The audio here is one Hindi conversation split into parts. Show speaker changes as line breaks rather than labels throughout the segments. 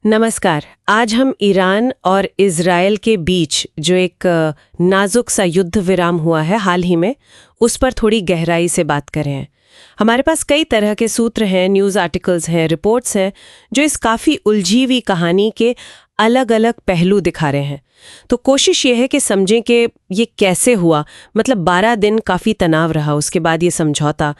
नमस्कार। आज हम ईरान और इज़राइल के बीच जो एक नाजुक सा युद्ध विराम हुआ है हाल ही में, उस पर थोड़ी गहराई से बात करें हैं। हमारे पास कई तरह के सूत्र हैं, न्यूज़ आर्टिकल्स हैं, रिपोर्ट्स हैं, जो इस काफ़ी उलझी हुई कहानी के अलग अलग पहलू दिखा रहे हैं। तो कोशिश ये है कि समझें कि ये कैसे हुआ, मतलब 12 दिन काफ़ी तनाव रहा, उसके बाद ये समझौता,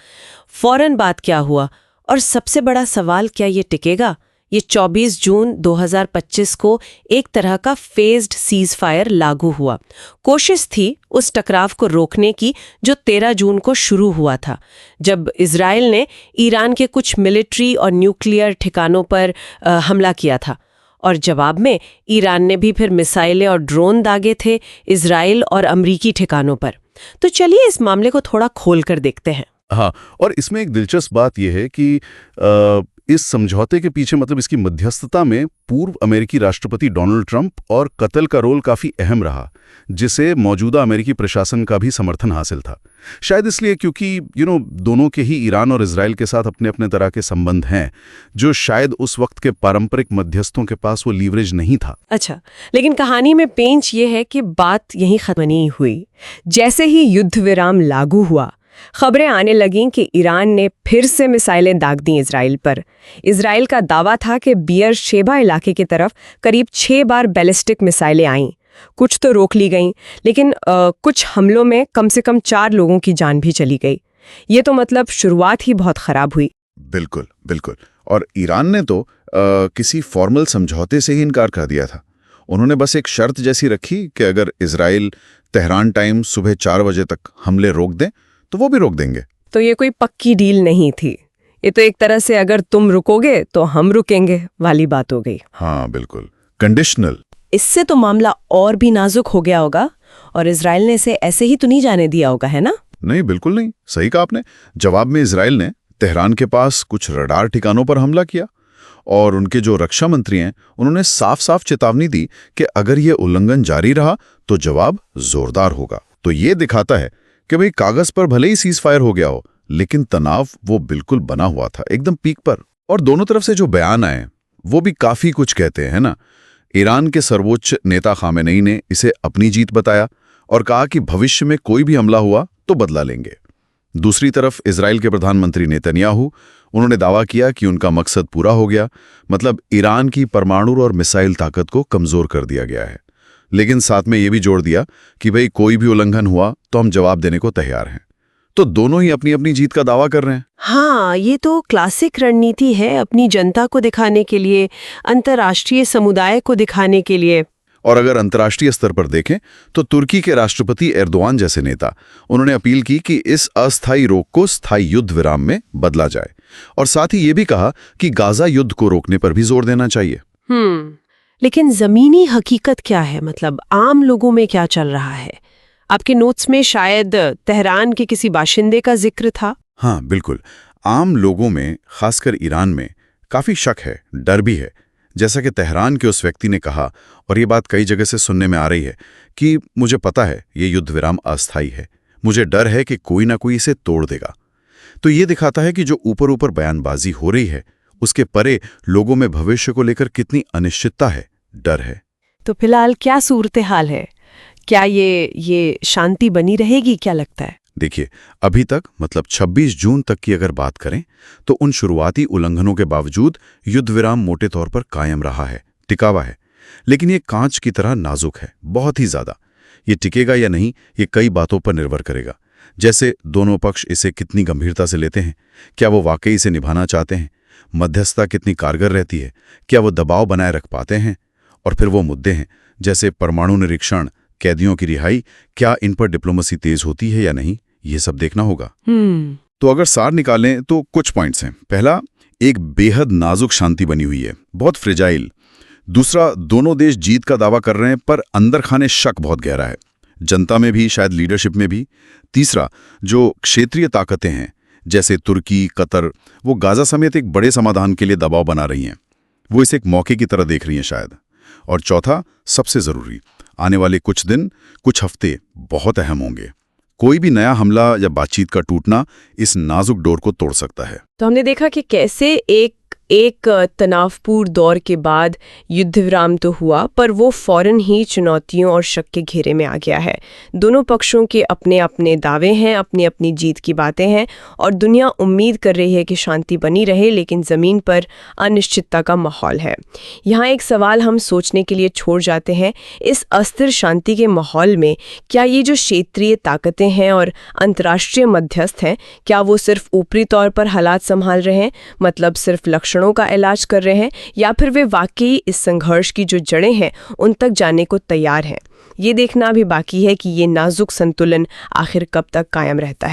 फौरन बात क्या हुआ, और सबसे बड़ा सवाल, क्या ये टिकेगा? ये 24 जून 2025 को एक तरह का फेज्ड सीज फायर लागू हुआ। कोशिश थी उस टकराव को रोकने की जो 13 जून को शुरू हुआ था, जब इजराइल ने ईरान के कुछ मिलिट्री और न्यूक्लियर ठिकानों पर हमला किया था। और जवाब में ईरान ने भी फिर मिसाइलें और ड्रोन दागे थे इजराइल और अमरीकी ठिकानों पर। तो चलिए इस मामले को थोड़ा खोल कर देखते हैं।
हाँ, और इसमें एक दिलचस्प बात यह है कि इस समझौते के पीछे मतलब इसकी मध्यस्थता में पूर्व अमेरिकी राष्ट्रपति डोनाल्ड ट्रंप और कत्ल का रोल काफी अहम रहा, जिसे मौजूदा अमेरिकी प्रशासन का भी समर्थन हासिल था। शायद इसलिए क्योंकि दोनों के ही ईरान और इजराइल के साथ अपने अपने तरह के संबंध हैं, जो शायद उस वक्त के पारंपरिक मध्यस्थों के पास वो लीवरेज नहीं था।
अच्छा, लेकिन कहानी में पेंच ये है कि बात यहीं खत्म नहीं हुई। जैसे ही युद्ध विराम लागू हुआ, खबरें आने लगीं कि ईरान ने फिर से मिसाइलें दाग दी इजराइल पर। इजराइल का दावा था कि बियर शेबा इलाके की तरफ करीब 6 बार बैलिस्टिक मिसाइलें आईं। कुछ तो रोक ली गईं, लेकिन कुछ हमलों में कम से कम 4 लोगों की जान भी चली गई। ये तो मतलब शुरुआत ही बहुत खराब हुई।
बिल्कुल बिल्कुल। और ईरान ने तो किसी फॉर्मल समझौते से ही इनकार कर दिया था। उन्होंने बस एक शर्त जैसी रखी कि अगर इजराइल तेहरान टाइम सुबह 4 बजे तक हमले रोक दें तो वो भी रोक देंगे।
तो ये कोई पक्की डील नहीं थी, ये तो एक तरह से अगर तुम रुकोगे तो हम रुकेंगे वाली बात हो गई।
हाँ बिल्कुल, कंडीशनल।
इससे तो मामला और भी नाजुक हो गया होगा, और इजराइल ने इसे ऐसे ही तो नहीं जाने दिया होगा, है ना?
नहीं, बिल्कुल नहीं, सही कहा आपने। जवाब में इजराइल ने तेहरान के पास कुछ रडार ठिकानों पर हमला किया, और उनके जो रक्षा मंत्री हैं उन्होंने साफ साफ चेतावनी दी कि अगर ये उल्लंघन जारी रहा तो जवाब जोरदार होगा। तो ये दिखाता है कि भाई कागज पर भले ही सीज फायर हो गया हो, लेकिन तनाव वो बिल्कुल बना हुआ था, एकदम पीक पर। और दोनों तरफ से जो बयान आए वो भी काफी कुछ कहते हैं ना। ईरान के सर्वोच्च नेता खामेनेई ने इसे अपनी जीत बताया और कहा कि भविष्य में कोई भी हमला हुआ तो बदला लेंगे। दूसरी तरफ इजराइल के प्रधानमंत्री नेतन्याहू, उन्होंने दावा किया कि उनका मकसद पूरा हो गया, मतलब ईरान की परमाणु और मिसाइल ताकत को कमजोर कर दिया गया है। लेकिन साथ में ये भी जोड़ दिया कि भाई कोई भी उल्लंघन हुआ तो हम जवाब देने को तैयार हैं। तो दोनों ही अपनी अपनी जीत का दावा कर रहे हैं।
हाँ, ये तो क्लासिक रणनीति है, अपनी जनता को दिखाने के लिए, अंतर्राष्ट्रीय समुदाय को दिखाने के लिए।
और अगर अंतर्राष्ट्रीय स्तर पर देखें तो तुर्की के राष्ट्रपति एर्दोआन जैसे नेता, उन्होंने अपील की कि इस अस्थायी रोक को स्थायी युद्ध विराम में बदला जाए, और साथ ही ये भी कहा कि गाजा युद्ध को रोकने पर भी जोर देना चाहिए।
लेकिन जमीनी हकीकत क्या है, मतलब आम लोगों में क्या चल रहा है? आपके नोट्स में शायद तेहरान के किसी बाशिंदे का जिक्र था।
हाँ बिल्कुल, आम लोगों में, खासकर ईरान में, काफी शक है, डर भी है। जैसा कि तेहरान के उस व्यक्ति ने कहा, और ये बात कई जगह से सुनने में आ रही है, कि मुझे पता है ये युद्ध विराम अस्थायी है, मुझे डर है कि कोई ना कोई इसे तोड़ देगा। तो ये दिखाता है कि जो ऊपर ऊपर बयानबाजी हो रही है, उसके परे लोगों में भविष्य को लेकर कितनी अनिश्चितता है, डर है।
तो फिलहाल क्या सूरत हाल है? क्या ये शांति बनी रहेगी, क्या लगता है?
देखिए, अभी तक मतलब 26 जून तक की अगर बात करें तो उन शुरुआती उल्लंघनों के बावजूद युद्ध विराम मोटे तौर पर कायम रहा है, टिका हुआ है। लेकिन ये कांच की तरह नाजुक है, बहुत ही ज्यादा। ये टिकेगा या नहीं, ये कई बातों पर निर्भर करेगा। जैसे दोनों पक्ष इसे कितनी गंभीरता से लेते हैं, क्या वो वाकई इसे निभाना चाहते हैं, मध्यस्थता कितनी कारगर रहती है, क्या वो दबाव बनाए रख पाते हैं, और फिर वो मुद्दे हैं जैसे परमाणु निरीक्षण, कैदियों की रिहाई, क्या इन पर डिप्लोमेसी तेज होती है या नहीं, ये सब देखना होगा। तो अगर सार निकालें तो कुछ पॉइंट्स हैं। पहला, एक बेहद नाजुक शांति बनी हुई है, बहुत फ्रेजाइल। दूसरा, दोनों देश जीत का दावा कर रहे हैं पर अंदर खाने शक बहुत गहरा है, जनता में भी, शायद लीडरशिप में भी। तीसरा, जो क्षेत्रीय ताकतें हैं जैसे तुर्की, कतर, वो गाजा समेत एक बड़े समाधान के लिए दबाव बना रही हैं, वो इसे एक मौके की तरह देख रही हैं शायद। और चौथा, सबसे जरूरी, आने वाले कुछ दिन, कुछ हफ्ते बहुत अहम होंगे। कोई भी नया हमला या बातचीत का टूटना इस नाजुक डोर को तोड़ सकता है।
तो हमने देखा कि कैसे एक एक तनावपूर्ण दौर के बाद युद्ध विराम तो हुआ, पर वो फौरन ही चुनौतियों और शक के घेरे में आ गया है। दोनों पक्षों के अपने अपने दावे हैं, अपनी अपनी जीत की बातें हैं, और दुनिया उम्मीद कर रही है कि शांति बनी रहे, लेकिन ज़मीन पर अनिश्चितता का माहौल है। यहाँ एक सवाल हम सोचने के लिए छोड़ जाते हैं, इस अस्थिर शांति के माहौल में क्या ये जो क्षेत्रीय ताकतें हैं और अंतर्राष्ट्रीय मध्यस्थ हैं, क्या वो सिर्फ ऊपरी तौर पर हालात संभाल रहे हैं, मतलब सिर्फ लक्षणों का इलाज कर रहे हैं, या फिर वे वाकई इस संघर्ष की जो जड़ें हैं उन तक जाने को तैयार हैं? ये देखना भी बाकी है कि ये नाजुक संतुलन आखिर कब तक कायम रहता है।